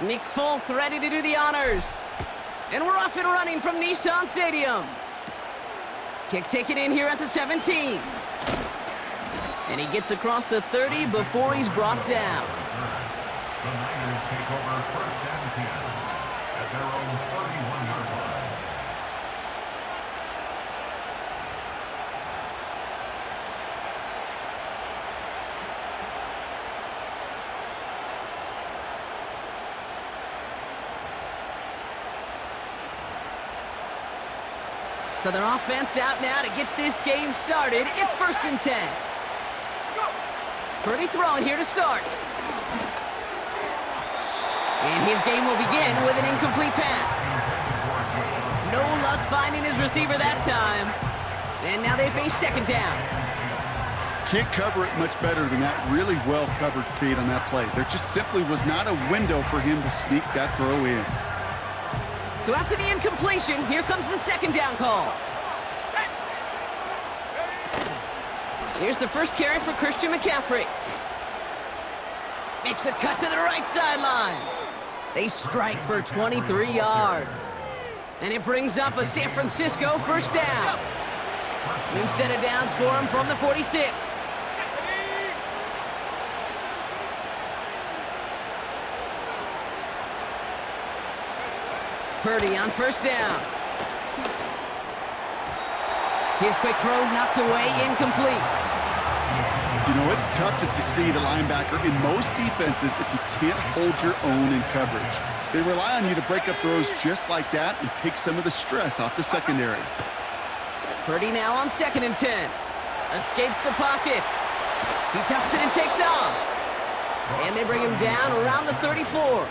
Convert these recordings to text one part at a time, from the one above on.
Nick Folk ready to do the honors. And we're off and running from Nissan Stadium. Kick taken in here at the 17. And he gets across the 30 before he's brought down. The Niners take over first and 10 at their own 31-yard line. So their offense out now to get this game started. It's first and 10. Purdy throwing here to start. And his game will begin with an incomplete pass. No luck finding his receiver that time. And now they face second down. Can't cover it much better than that. Really well covered, Kate, on that play. There just simply was not a window for him to sneak that throw in. So after the incompletion, here comes the second down call. Here's the first carry for Christian McCaffrey. Makes a cut to the right sideline. They strike for 23 yards. And it brings up a San Francisco first down. New set of downs for him from the 46. Purdy on first down. His quick throw knocked away, incomplete. You know, it's tough to succeed at linebacker in most defenses if you can't hold your own in coverage. They rely on you to break up throws just like that and take some of the stress off the secondary. Purdy now on second and 10. Escapes the pocket. He tucks it and takes off. And they bring him down around the 34.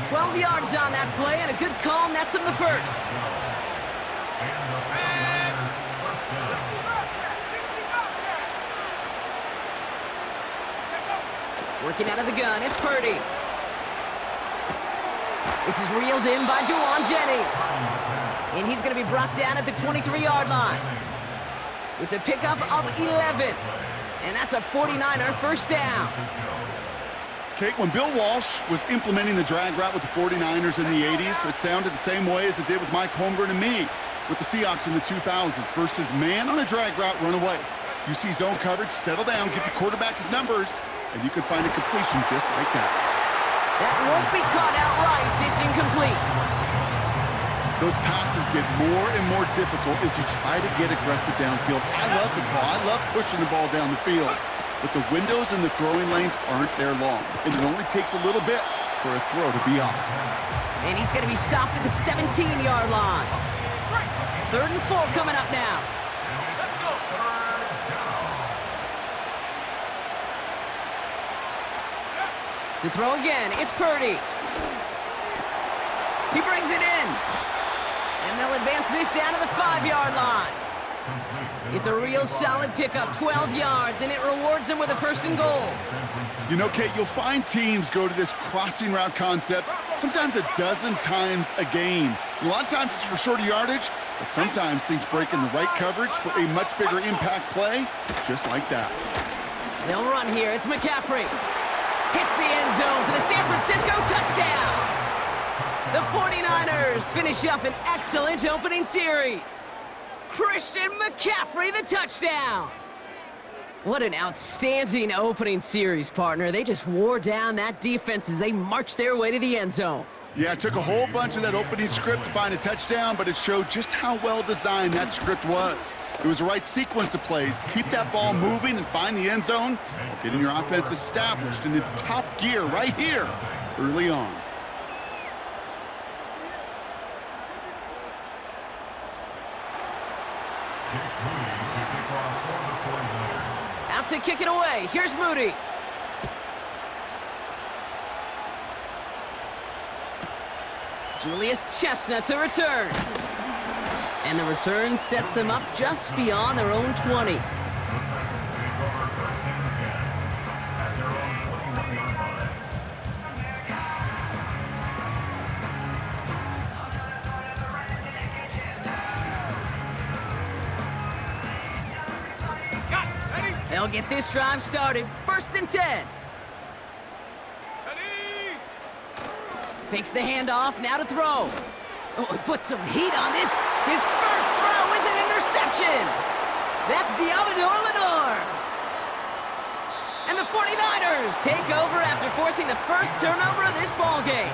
12 yards on that play, and a good call nets him the first. Working out of the gun, it's Purdy. This is reeled in by Juwan Jennings. And he's going to be brought down at the 23-yard line. It's a pickup of 11. And that's a 49er first down. Kate, when Bill Walsh was implementing the drag route with the 49ers in the 80s, it sounded the same way as it did with Mike Holmgren and me with the Seahawks in the 2000s. Versus man on a drag route, run away. You see zone coverage, settle down, give your quarterback his numbers, and you can find a completion just like that. That won't be caught outright. It's incomplete. Those passes get more and more difficult as you try to get aggressive downfield. I love the call. I love pushing the ball down the field. But the windows in the throwing lanes aren't there long, and it only takes a little bit for a throw to be off. And he's going to be stopped at the 17-yard line. 3rd and 4 coming up now. To throw again, it's Purdy. He brings it in. And they'll advance this down to the 5-yard line. It's a real solid pickup, 12 yards, and it rewards them with a first and goal. You know, Kate, you'll find teams go to this crossing route concept sometimes a dozen times a game. A lot of times it's for shorter yardage, but sometimes things break in the right coverage for a much bigger impact play, just like that. They'll run here. It's McCaffrey. Hits the end zone for the San Francisco touchdown. The 49ers finish up an excellent opening series. Christian McCaffrey, the touchdown. What an outstanding opening series, partner. They just wore down that defense as they marched their way to the end zone. Yeah, it took a whole bunch of that opening script to find a touchdown, but it showed just how well designed that script was. It was the right sequence of plays to keep that ball moving and find the end zone while getting your offense established in its top gear right here early on. Out to kick it away. Here's Moody. Julius Chestnut to return. And the return sets them up just beyond their own 20. They'll get this drive started. 1st and 10. Fakes the handoff, now to throw. Oh, he put some heat on this. His first throw is an interception. That's Diamador Lenore. And the 49ers take over after forcing the first turnover of this ballgame.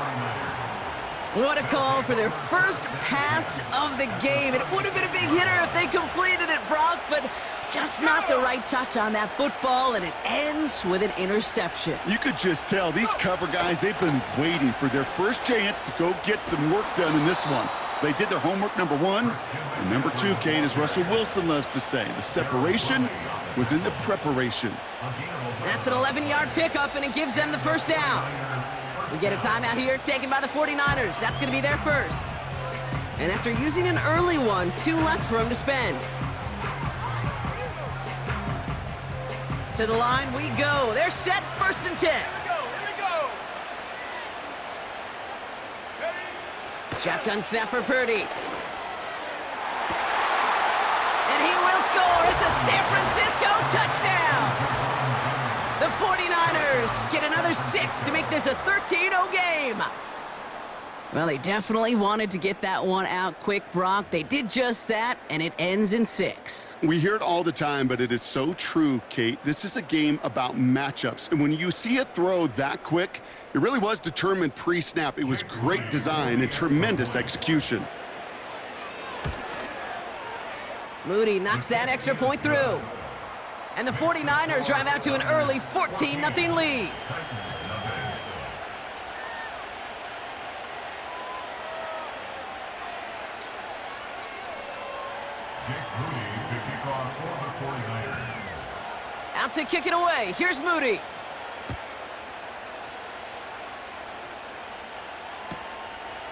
What a call for their first pass of the game. It would have been a big hitter if they completed it, Brock, but just not the right touch on that football, and it ends with an interception. You could just tell these cover guys, they've been waiting for their first chance to go get some work done in this one. They did their homework, number one. And number two, Kate, as Russell Wilson loves to say, the separation was in the preparation. That's an 11-yard pickup, and it gives them the first down. We get a timeout here taken by the 49ers. That's going to be their first. And after using an early one, 2 left for him to spend. To the line we go. They're set, 1st and 10. Shotgun snap for Purdy. And he will score. It's a San Francisco touchdown. The 49ers get another 6 to make this a 13-0 game. Well, they definitely wanted to get that one out quick, Brock. They did just that, and it ends in 6. We hear it all the time, but it is so true, Kate. This is a game about matchups. And when you see a throw that quick, it really was determined pre-snap. It was great design and tremendous execution. Moody knocks that extra point through. And the 49ers drive out to an early 14-0 lead. Out to kick it away. Here's Moody.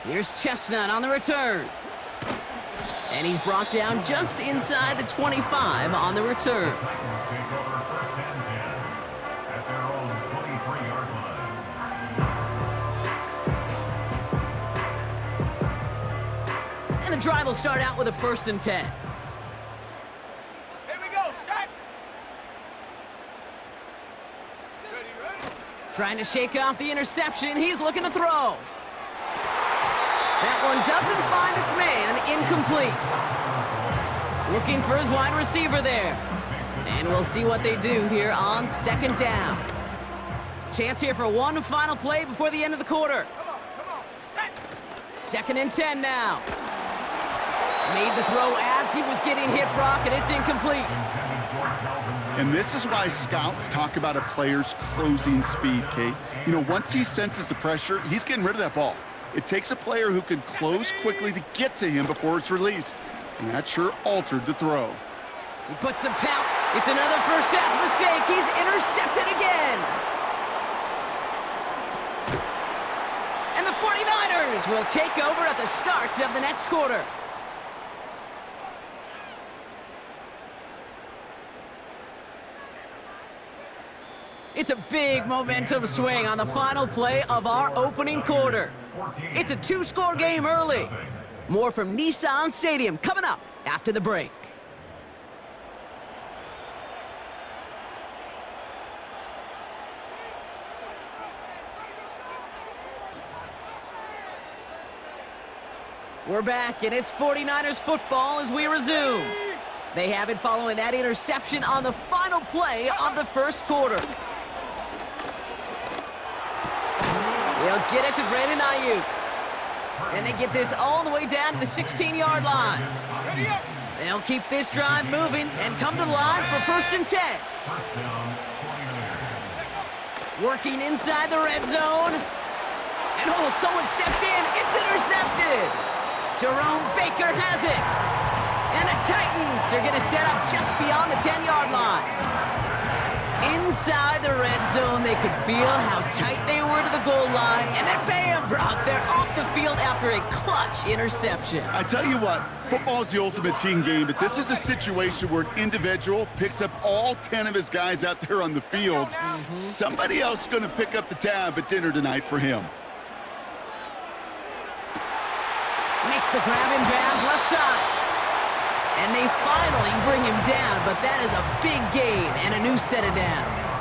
Here's Chestnut on the return. And he's brought down just inside the 25 on the return. And the drive will start out with a 1st and 10. Here we go, set. Trying to shake off the interception. He's looking to throw. That one doesn't find its man. Incomplete. Looking for his wide receiver there. And we'll see what they do here on 2nd down. Chance here for one final play before the end of the quarter. Come on, set. 2nd and 10 now. Made the throw as he was getting hit, Brock, and it's incomplete. And this is why scouts talk about a player's closing speed, Kate. You know, once he senses the pressure, he's getting rid of that ball. It takes a player who can close quickly to get to him before it's released. And that sure altered the throw. He puts a pout. It's another first half mistake. He's intercepted again. And the 49ers will take over at the start of the next quarter. It's a big momentum swing on the final play of our opening quarter. It's a 2-score game early. More from Nissan Stadium coming up after the break. We're back, and it's 49ers football as we resume. They have it following that interception on the final play of the first quarter. They'll get it to Brandon Ayuk. And they get this all the way down to the 16-yard line. They'll keep this drive moving and come to the line for 1st and 10. Working inside the red zone. And oh, someone stepped in. It's intercepted. Jerome Baker has it. And the Titans are going to set up just beyond the 10-yard line. Inside the red zone, they could feel how tight they were to the goal line. And then bam, Brock, they're off the field after a clutch interception. I tell you what, football is the ultimate team game, but this is a situation where an individual picks up all 10 of his guys out there on the field. Somebody else is going to pick up the tab at dinner tonight for him. Makes the grab in bounds left side. And they finally bring him down, but that is a big gain and a new set of downs.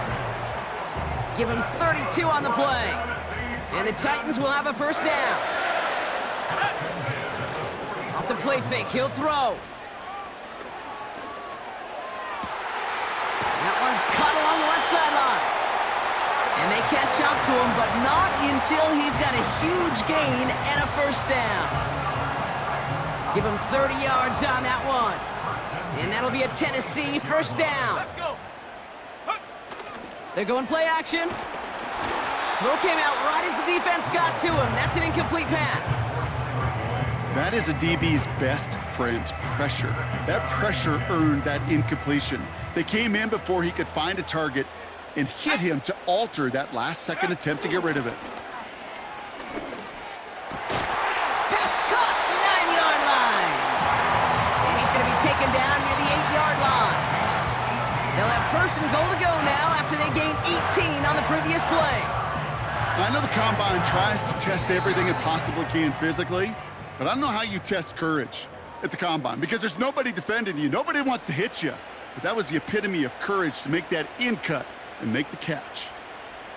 Give him 32 on the play. And the Titans will have a first down. Off the play fake, he'll throw. That one's cut along the left sideline. And they catch up to him, but not until he's got a huge gain and a first down. Give him 30 yards on that one. And that'll be a Tennessee first down. Let's go. They're going play action. Throw came out right as the defense got to him. That's an incomplete pass. That is a DB's best friend, pressure. That pressure earned that incompletion. They came in before he could find a target and hit him to alter that last-second attempt to get rid of it. Pass caught, 9-yard line. And he's going to be taken down near the 8-yard line. They'll have first and goal to go now after they gain 18 on the previous play. I know the Combine tries to test everything it possibly can physically, but I don't know how you test courage at the Combine because there's nobody defending you. Nobody wants to hit you. But that was the epitome of courage to make that in cut and make the catch.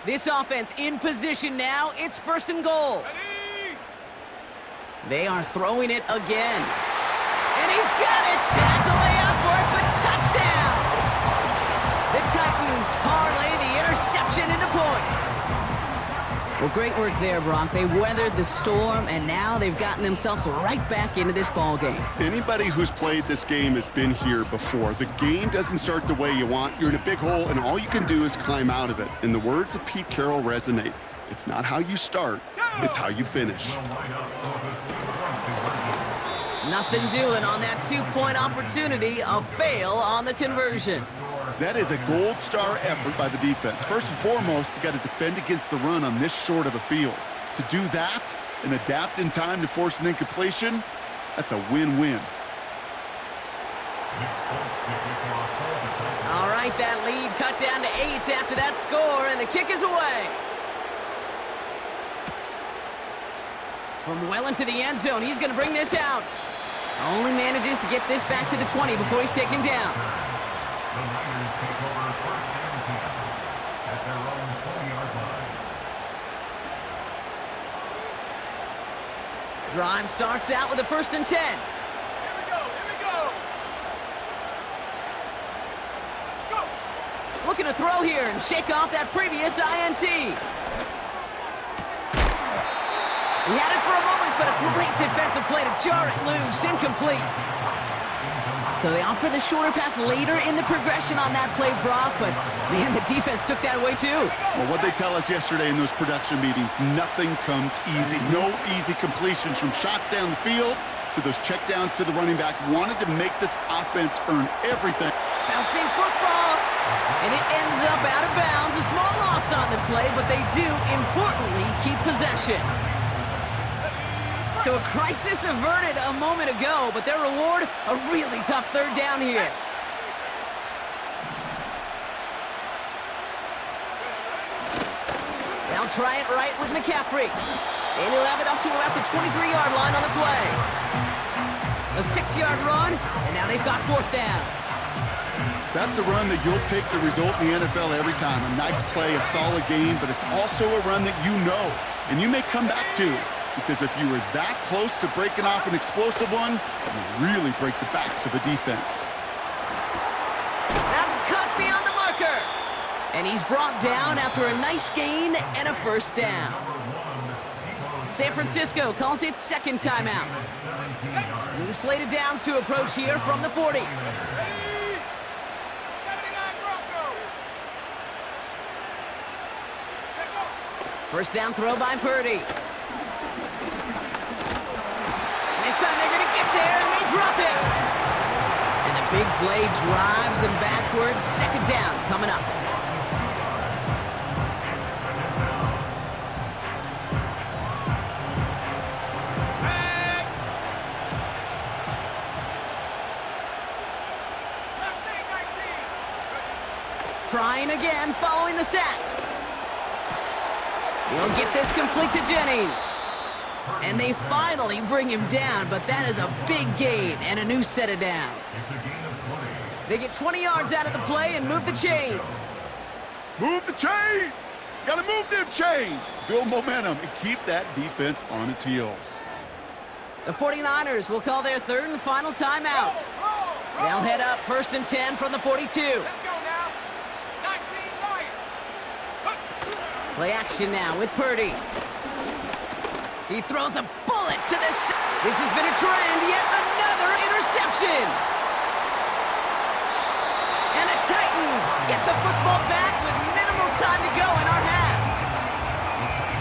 This offense in position now. It's first and goal. Ready? They are throwing it again. And he's got it. That's a layup for it, but touchdown. The Titans parlay the interception into points. Well, great work there, Brock. They weathered the storm, and now they've gotten themselves right back into this ball game. Anybody who's played this game has been here before. The game doesn't start the way you want. You're in a big hole, and all you can do is climb out of it. And the words of Pete Carroll resonate. It's not how you start, it's how you finish. Nothing doing on that two-point opportunity. A fail on the conversion. That is a gold star effort by the defense. First and foremost, you got to defend against the run on this short of a field. To do that and adapt in time to force an incompletion, that's a win-win. All right, that lead cut down to 8 after that score, and the kick is away. From well into the end zone, he's going to bring this out. Only manages to get this back to the 20 before he's taken down. The Niners take over first and 10 at their own 20-yard line. Drive starts out with a first and 10. Here we go. Go. Looking to throw here and shake off that previous INT. He had it for a moment, but a great defensive play to jar it loose. Incomplete. So they opt for the shorter pass later in the progression on that play, Brock, but man, the defense took that away too. Well, what they tell us yesterday in those production meetings, nothing comes easy. No easy completions from shots down the field to those checkdowns to the running back. Wanted to make this offense earn everything. Bouncing football, and it ends up out of bounds. A small loss on the play, but they do, importantly, keep possession. So a crisis averted a moment ago, but their reward, a really tough third down here. They'll try it right with McCaffrey. And he'll have it up to about the 23-yard line on the play. A 6-yard run, and now they've got fourth down. That's a run that you'll take the result in the NFL every time. A nice play, a solid game, but it's also a run that you know, and you may come back to. Because if you were that close to breaking off an explosive one, you really break the backs of a defense. That's cut beyond the marker. And he's brought down after a nice gain and a first down. San Francisco calls it second timeout. New slated downs to approach here from the 40. 79 Bronco. Check up. First down throw by Purdy. This time they're going to get there, and they drop it. And the big play drives them backwards. Second down coming up. Back. Left knee, 19. Trying again following the sack. He'll get this complete to Jennings. And they finally bring him down, but that is a big gain and a new set of downs. It's a gain of 20. They get 20 yards out of the play and move the chains. Move the chains! Gotta move them chains! Build momentum and keep that defense on its heels. The 49ers will call their third and final timeout. They'll head up 1st and 10 from the 42. Let's go now. 19 Lions. Play action now with Purdy. He throws a bullet to this. This has been a trend, yet another interception. And the Titans get the football back with minimal time to go in our half.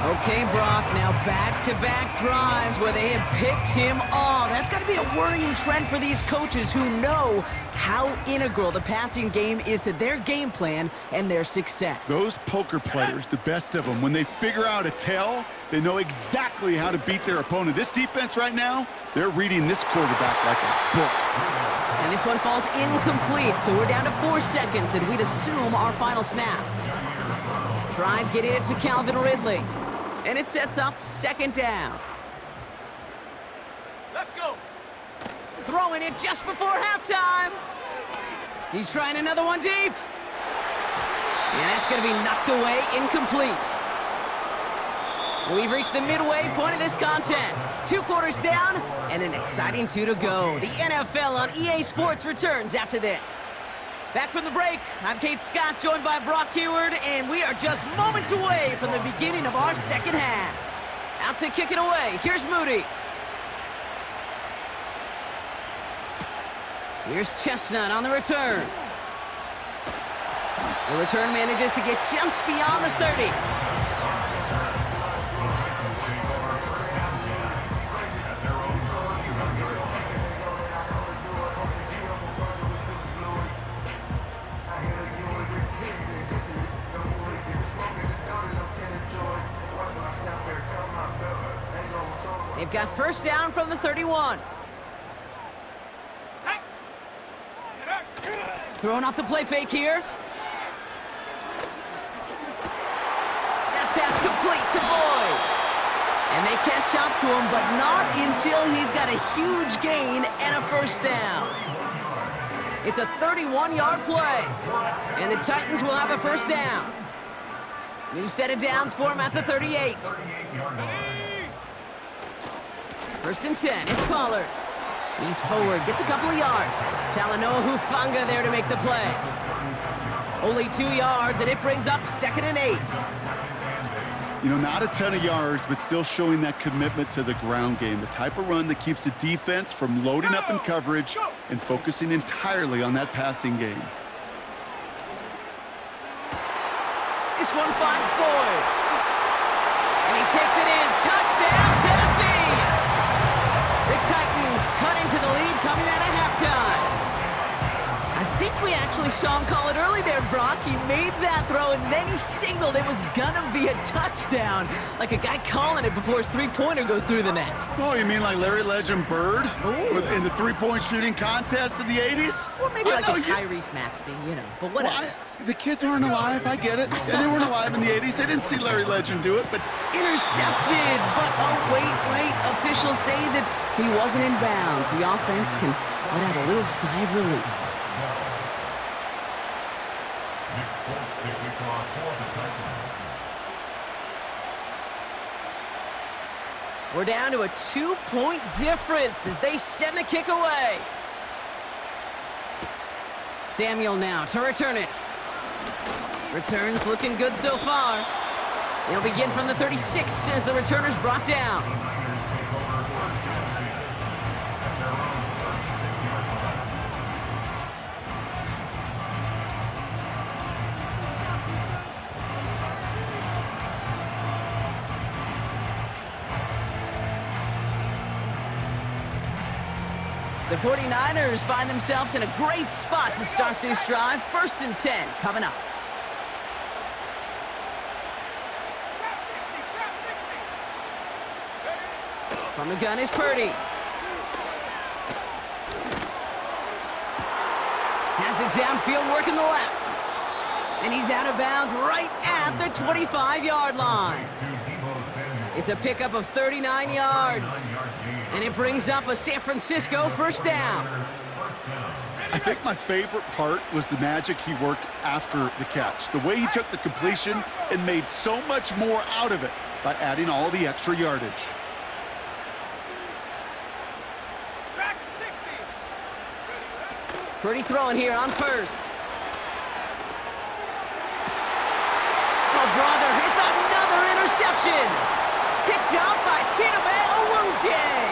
Okay, Brock, now back-to-back drives where they have picked him off. That's got to be a worrying trend for these coaches who know how integral the passing game is to their game plan and their success. Those poker players, the best of them, when they figure out a tell, they know exactly how to beat their opponent. This defense right now, they're reading this quarterback like a book. And this one falls incomplete, so we're down to 4 seconds, and we'd assume our final snap. Try and get it to Calvin Ridley. And it sets up 2nd down. Let's go. Throwing it just before halftime. He's trying another one deep. And that's going to be knocked away, incomplete. We've reached the midway point of this contest. 2 quarters down and an exciting 2 to go. The NFL on EA Sports returns after this. Back from the break, I'm Kate Scott, joined by Brock Heward, and we are just moments away from the beginning of our second half. Out to kick it away, here's Moody. Here's Chestnut on the return. The return manages to get just beyond the 30. They've got 1st down from the 31. Throwing off the play fake here. That pass complete to Boyd. And they catch up to him, but not until he's got a huge gain and a 1st down. It's a 31-yard play. And the Titans will have a 1st down. New set of downs for him at the 38. 1st and 10, it's Pollard. He's forward, gets a couple of yards. Talanoa Hufanga there to make the play. Only 2 yards, and it brings up 2nd and 8. You know, not a ton of yards, but still showing that commitment to the ground game. The type of run that keeps the defense from loading up in coverage and focusing entirely on that passing game. This one finds Boyd. And he takes it in. Touchdown, Tennessee! The Titans cut into the lead coming out of halftime. I think we actually saw him call it early there, Brock. He made that throw, and then he signaled it was gonna be a touchdown. Like a guy calling it before his three-pointer goes through the net. Oh, you mean like Larry Legend Bird in the three-point shooting contest in the 80s? Or maybe like a Tyrese Maxey, you know, but whatever. The kids aren't alive, I get it. Yeah, they weren't alive in the 80s. They didn't see Larry Legend do it, but... Intercepted, but oh, wait. Officials say that he wasn't in bounds. The offense can let out a little sigh of relief. We're down to a 2-point difference as they send the kick away. Samuel now to return it. Returns looking good so far. They'll begin from the 36 as the returner's brought down. The 49ers find themselves in a great spot to start this drive. 1st and 10 coming up. From the gun is Purdy. Has it downfield, working the left. And he's out of bounds right at the 25-yard line. It's a pickup of 39 yards. And it brings up a San Francisco first down. I think my favorite part was the magic he worked after the catch. The way he took the completion and made so much more out of it by adding all the extra yardage. Track 60. Purdy throwing here on first. Oh, brother, it's another interception. Picked up by Chidobe Awuzie.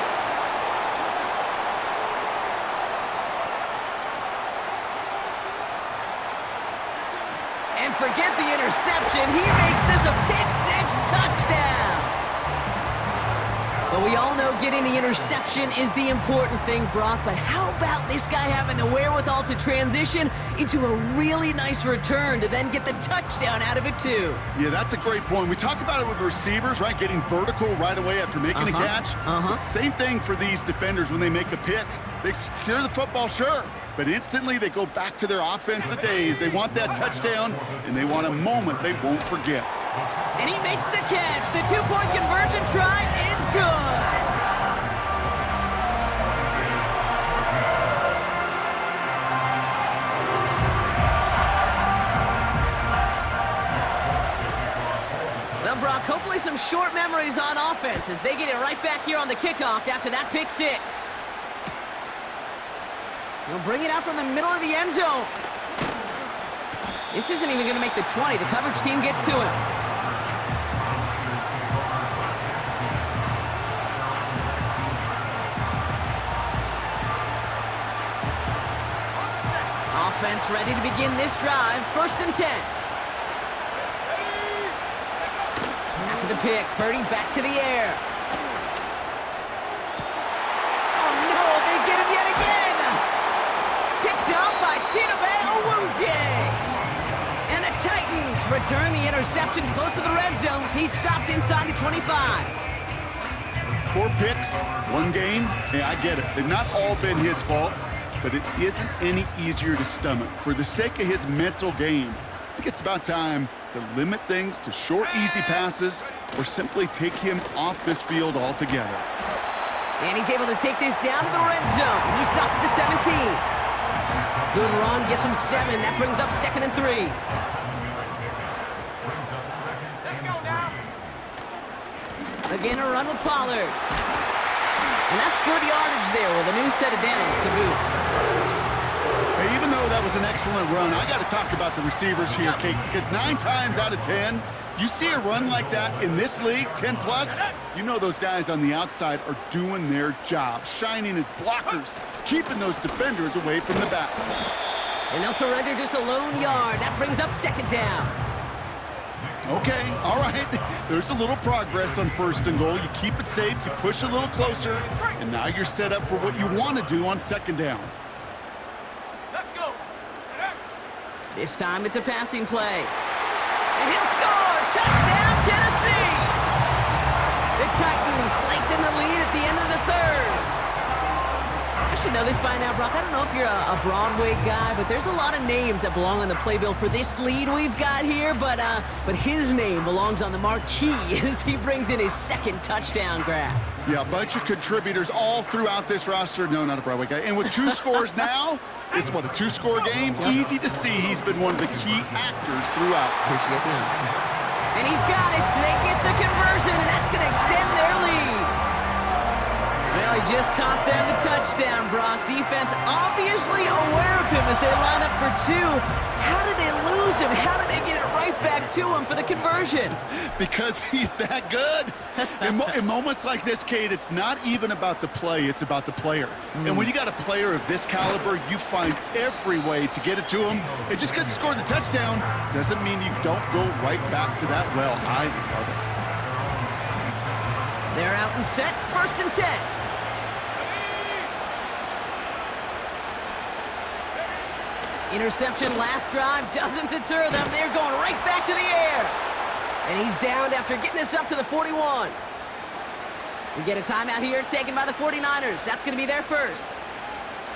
And forget the interception. He makes this a pick-six touchdown. But we all know getting the interception is the important thing, Brock. But how about this guy having the wherewithal to transition into a really nice return to then get the touchdown out of it, too? Yeah, that's a great point. We talk about it with receivers, right? Getting vertical right away after making a catch. Same thing for these defenders when they make a pick. They secure the football, sure, but instantly they go back to their offensive days. They want that touchdown, and they want a moment they won't forget. And he makes the catch. The two-point conversion try is good. Well, Brock, hopefully some short memories on offense as they get it right back here on the kickoff after that pick six. He'll bring it out from the middle of the end zone. This isn't even going to make the 20. The coverage team gets to him. Offense ready to begin this drive. 1st and 10. After the pick, Purdy back to the air. Oh no, they get him yet again. Picked up by Chidobe Awuzie. And the Titans return the interception close to the red zone. He's stopped inside the 25. 4 picks, 1 game. Yeah, I get it. They've not all been his fault, but it isn't any easier to stomach. For the sake of his mental game, I think it's about time to limit things to short, easy passes or simply take him off this field altogether. And he's able to take this down to the red zone. He's stopped at the 17. Good run, gets him 7. That brings up 2nd and 3. Let's go now. Again, a run with Pollard. And that's good yardage there with a new set of downs to boot. Hey, even though that was an excellent run, I got to talk about the receivers here, Kate, because 9 times out of 10, you see a run like that in this league, 10 plus, you know those guys on the outside are doing their job, shining as blockers, keeping those defenders away from the back. And they'll surrender just a lone yard. That brings up 2nd down. Okay, all right. There's a little progress on 1st and goal. You keep it safe, you push a little closer, and now you're set up for what you want to do on 2nd down. Let's go. This time it's a passing play. And he'll score! Touchdown, Tennessee! The Titans lengthen the lead at the end of the 3rd. I should know this by now, Brock. I don't know if you're a Broadway guy, but there's a lot of names that belong on the playbill for this lead we've got here, but his name belongs on the marquee as he brings in his 2nd touchdown grab. Yeah, a bunch of contributors all throughout this roster. No, not a Broadway guy. And with 2 scores now, it's what, a 2-score game? Yep. Easy to see he's been one of the key actors throughout. Appreciate the honesty. And he's got it, so they get the conversion, and that's going to extend their lead. Well, he just caught them the touchdown, Brock. Defense obviously aware of him as they line up for 2. How did they lose him? How did they get it right back to him for the conversion? Because he's that good. In moments like this, Kate, it's not even about the play, it's about the player. And when you got a player of this caliber, you find every way to get it to him. And just because he scored the touchdown doesn't mean you don't go right back to that well. I love it. They're out and set, 1st and 10. Interception last drive doesn't deter them. They're going right back to the air. And he's downed after getting this up to the 41. We get a timeout here taken by the 49ers. That's going to be their first.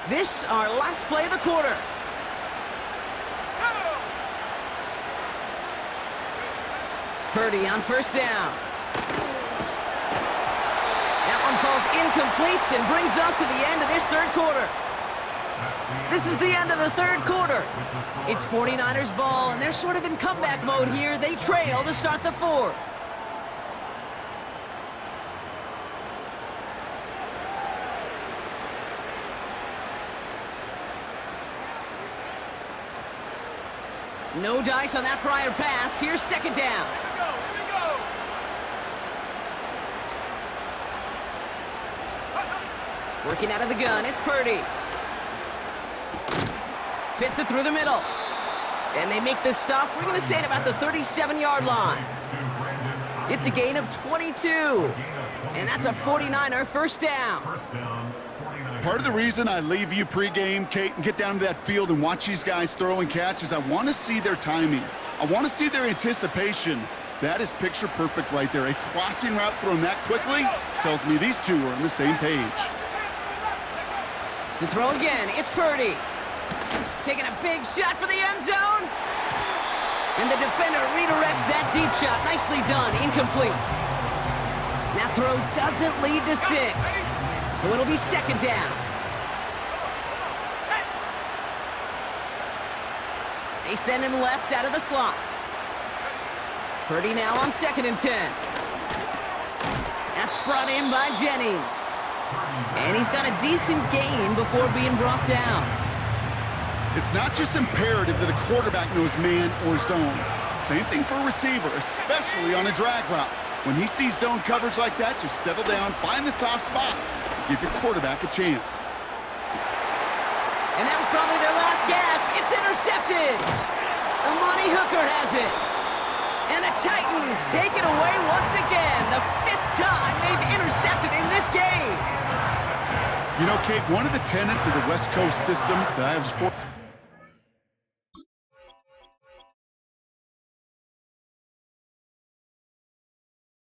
This, our last play of the quarter. Purdy on 1st down. incomplete and brings us to the end of this third quarter. This is the end of the third quarter. It's 49ers ball, and they're sort of in comeback mode here. They trail to start the fourth. No dice on that prior pass. Here's second down. Working out of the gun, it's Purdy. Fits it through the middle. And they make the stop, we're going to say at about the 37-yard line. It's a gain of 22. And that's a 49er first down. Part of the reason I leave you pregame, Kate, and get down to that field and watch these guys throw and catch is I want to see their timing. I want to see their anticipation. That is picture perfect right there. A crossing route thrown that quickly tells me these two are on the same page. To throw again, it's Purdy. Taking a big shot for the end zone. And the defender redirects that deep shot. Nicely done, incomplete. That throw doesn't lead to 6. So it'll be second down. They send him left out of the slot. Purdy now on 2nd and 10. That's brought in by Jennings. And he's got a decent gain before being brought down. It's not just imperative that a quarterback knows man or zone. Same thing for a receiver, especially on a drag route. When he sees zone coverage like that, just settle down, find the soft spot, and give your quarterback a chance. And that was probably their last gasp. It's intercepted. Amani Hooker has it. And the Titans take it away once again. The 5th time they've intercepted in this game. You know, Kate, one of the tenets of the West Coast system that I was